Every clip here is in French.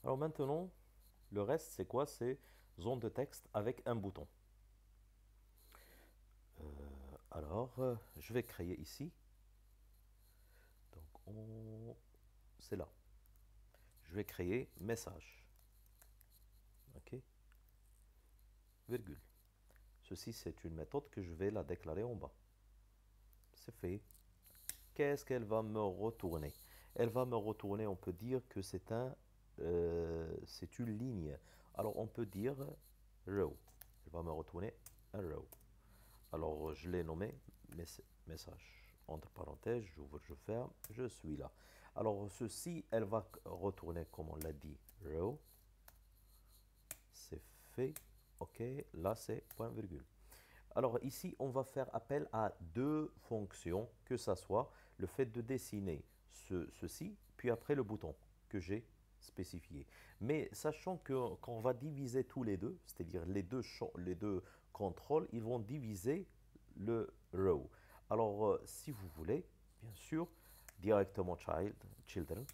Alors maintenant, le reste, c'est quoi? C'est zone de texte avec un bouton. Je vais créer ici. Donc, c'est là. Je vais créer message. OK? Virgule. Ceci, c'est une méthode que je vais la déclarer en bas. C'est fait. Qu'est-ce qu'elle va me retourner? Elle va me retourner, on peut dire que c'est une ligne. Alors, on peut dire row. Elle va me retourner un row. Alors, je l'ai nommé message. Entre parenthèses, j'ouvre, je ferme, je suis là. Alors, ceci, elle va retourner, comme on l'a dit, row. C'est fait. OK, là, c'est point virgule. Alors ici, on va faire appel à deux fonctions, que ce soit le fait de dessiner ceci, puis après le bouton que j'ai spécifié. Mais sachant que qu'on va diviser tous les deux, c'est-à-dire les deux contrôles, ils vont diviser le row. Alors si vous voulez, bien sûr, directement children.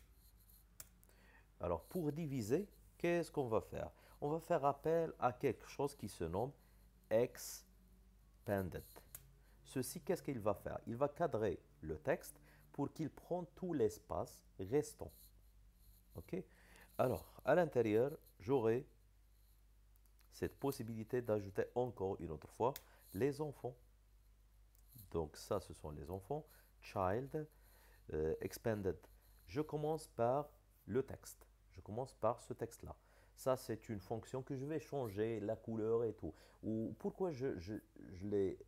Alors pour diviser, qu'est-ce qu'on va faire? On va faire appel à quelque chose qui se nomme expanded. Ceci, qu'est-ce qu'il va faire? Il va cadrer le texte pour qu'il prenne tout l'espace restant. OK? Alors, à l'intérieur, j'aurai cette possibilité d'ajouter encore une autre fois les enfants. Donc ça, ce sont les enfants. Child, expanded. Je commence par le texte. Je commence par ce texte-là. Ça, c'est une fonction que je vais changer, la couleur et tout. Ou pourquoi je vais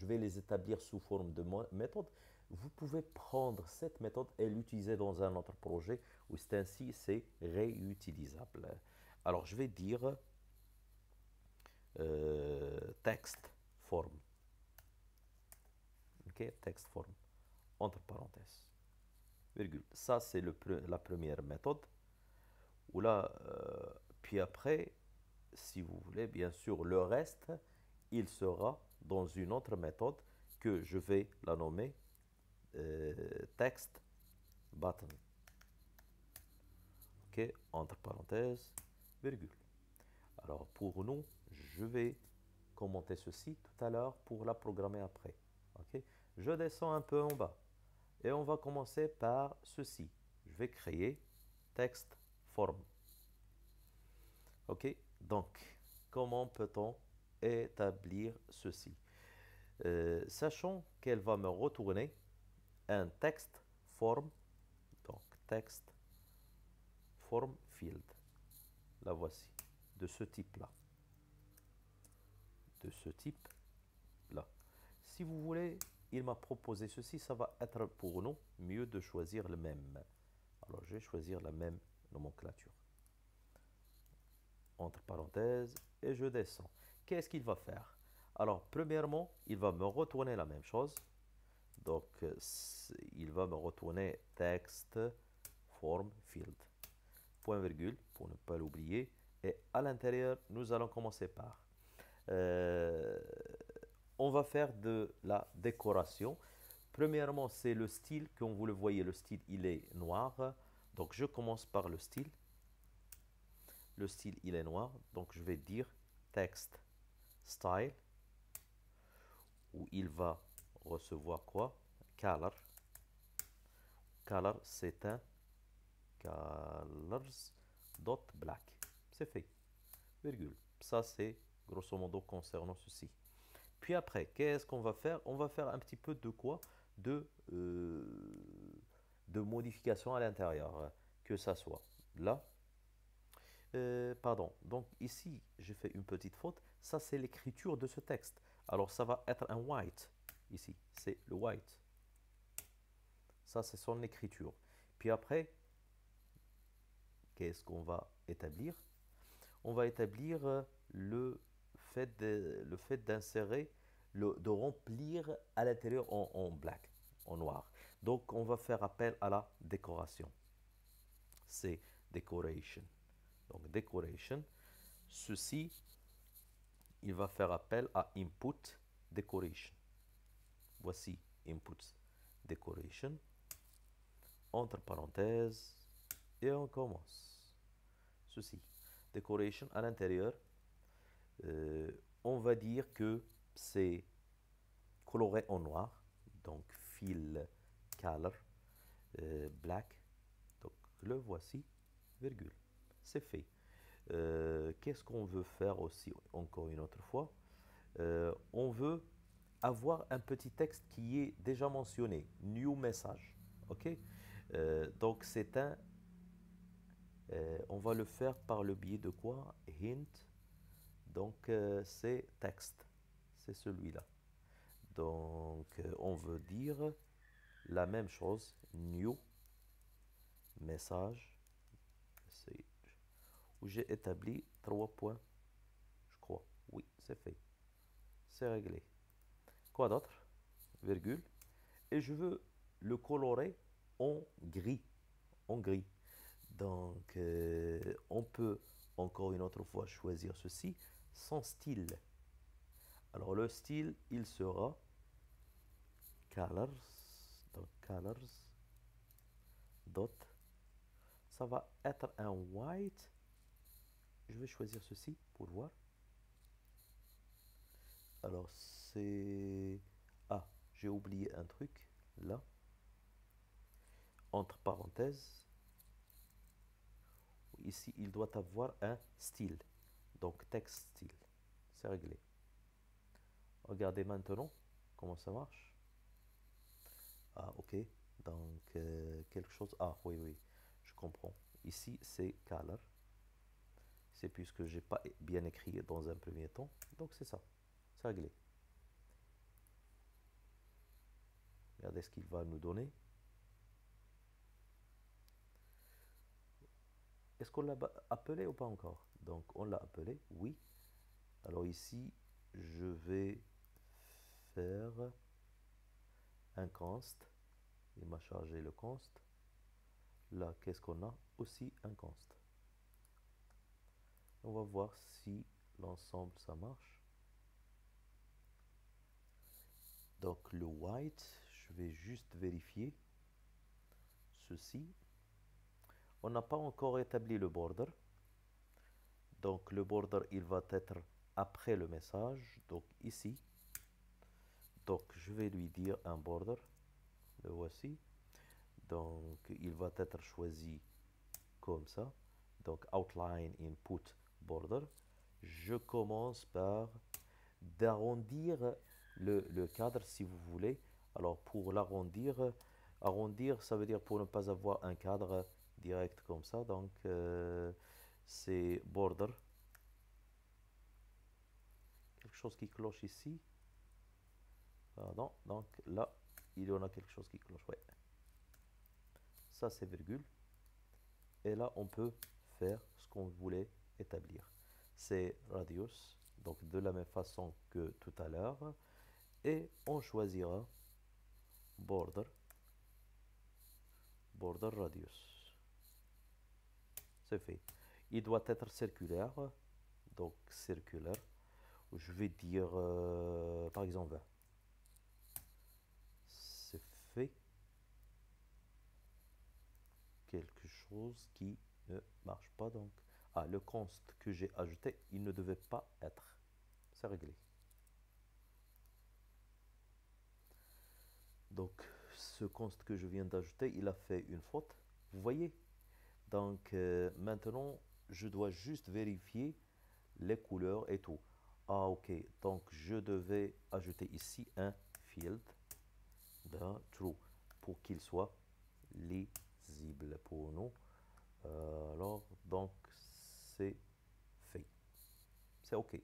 les établir sous forme de méthode? Vous pouvez prendre cette méthode et l'utiliser dans un autre projet où c'est ainsi, c'est réutilisable. Alors, je vais dire texte form. OK, texte form. Entre parenthèses. Virgule. Ça, c'est la première méthode. Ou là, puis après, si vous voulez, bien sûr, le reste, il sera dans une autre méthode que je vais la nommer text button. OK, entre parenthèses, virgule. Alors pour nous, je vais commenter ceci tout à l'heure pour la programmer après. OK, je descends un peu en bas et on va commencer par ceci. Je vais créer text form. OK, donc comment peut-on établir ceci? Sachant qu'elle va me retourner un texte form, donc texte form field. La voici, de ce type-là. De ce type-là. Si vous voulez, il m'a proposé ceci, ça va être pour nous mieux de choisir le même. Alors je vais choisir la même nomenclature. Entre parenthèses, et je descends. Qu'est-ce qu'il va faire? Alors, premièrement, il va me retourner la même chose. Donc, il va me retourner text form field. Point virgule, pour ne pas l'oublier. Et à l'intérieur, nous allons commencer par. euh, on va faire de la décoration. Premièrement, c'est le style. Comme vous le voyez, le style, il est noir. Donc, je commence par le style. Le style, il est noir. Donc, je vais dire text style, où il va recevoir quoi? Color. Color, c'est un colors.black. C'est fait. Virgule. Ça, c'est grosso modo concernant ceci. Puis après, qu'est-ce qu'on va faire? On va faire un petit peu de quoi? De modification à l'intérieur. Que ça soit là. Pardon. Donc ici, j'ai fait une petite faute. Ça, c'est l'écriture de ce texte. Alors, ça va être un white. Ici, c'est le white. Ça, c'est son écriture. Puis après, qu'est-ce qu'on va établir? On va établir le fait d'insérer, de remplir à l'intérieur en black, en noir. Donc, on va faire appel à la décoration. C'est decoration. Donc, decoration. Ceci, il va faire appel à input decoration. Voici input decoration. Entre parenthèses, et on commence. ceci. Decoration à l'intérieur, on va dire que c'est coloré en noir, donc fill color black. Donc le voici, virgule. C'est fait. Qu'est-ce qu'on veut faire aussi, encore une autre fois? On veut avoir un petit texte qui est déjà mentionné, new message. Ok? Donc c'est un, on va le faire par le biais de quoi? Hint. Donc c'est texte, c'est celui-là. Donc on veut dire la même chose, new message, où j'ai établi 3 points, je crois. Oui, c'est fait. C'est réglé. Quoi d'autre? Virgule. Et je veux le colorer en gris. En gris. Donc, on peut encore une autre fois choisir ceci, sans style. Alors, le style, il sera colors. Donc, colors. Dot. Ça va être un white. Je vais choisir ceci pour voir. Alors, c'est... Ah, j'ai oublié un truc, là. Entre parenthèses. Ici, il doit avoir un style. Donc, text style. C'est réglé. Regardez maintenant comment ça marche. Ah, ok. Donc, quelque chose... Ah, oui, oui, je comprends. Ici, c'est color. C'est puisque j'ai pas bien écrit dans un premier temps. Donc, c'est ça. C'est réglé. Regardez ce qu'il va nous donner. Est-ce qu'on l'a appelé ou pas encore? Donc, on l'a appelé, oui. Alors ici, je vais faire un const. Il m'a chargé le const. Là, qu'est-ce qu'on a? Aussi un const. On va voir si l'ensemble, ça marche. Donc, le white, je vais juste vérifier ceci. On n'a pas encore établi le border. Donc, le border, il va être après le message. Donc, ici. Donc, je vais lui dire un border. Le voici. Donc, il va être choisi comme ça. Donc, outline, input, border. Je commence par d'arrondir le cadre si vous voulez. Alors, pour l'arrondir, arrondir, ça veut dire pour ne pas avoir un cadre direct comme ça. Donc, c'est border. Quelque chose qui cloche ici. Pardon. Donc, là, il y en a quelque chose qui cloche. Ouais. Ça, c'est virgule. Et là, on peut faire ce qu'on voulait établir. C'est radius, donc de la même façon que tout à l'heure. Et on choisira border, border radius. C'est fait. Il doit être circulaire, donc circulaire. Je vais dire, par exemple, 20. C'est fait. Quelque chose qui ne marche pas, donc. Ah, le const que j'ai ajouté, il ne devait pas être. C'est réglé. Donc, ce const que je viens d'ajouter, il a fait une faute. Vous voyez? Donc, maintenant, je dois juste vérifier les couleurs et tout. Ah, ok. Donc, je devais ajouter ici un field de true pour qu'il soit lisible pour nous. Alors, donc, c'est fait. C'est ok.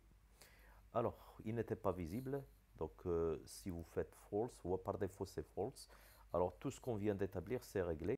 Alors, il n'était pas visible. Donc, si vous faites false, ou par défaut c'est false, alors tout ce qu'on vient d'établir, c'est réglé.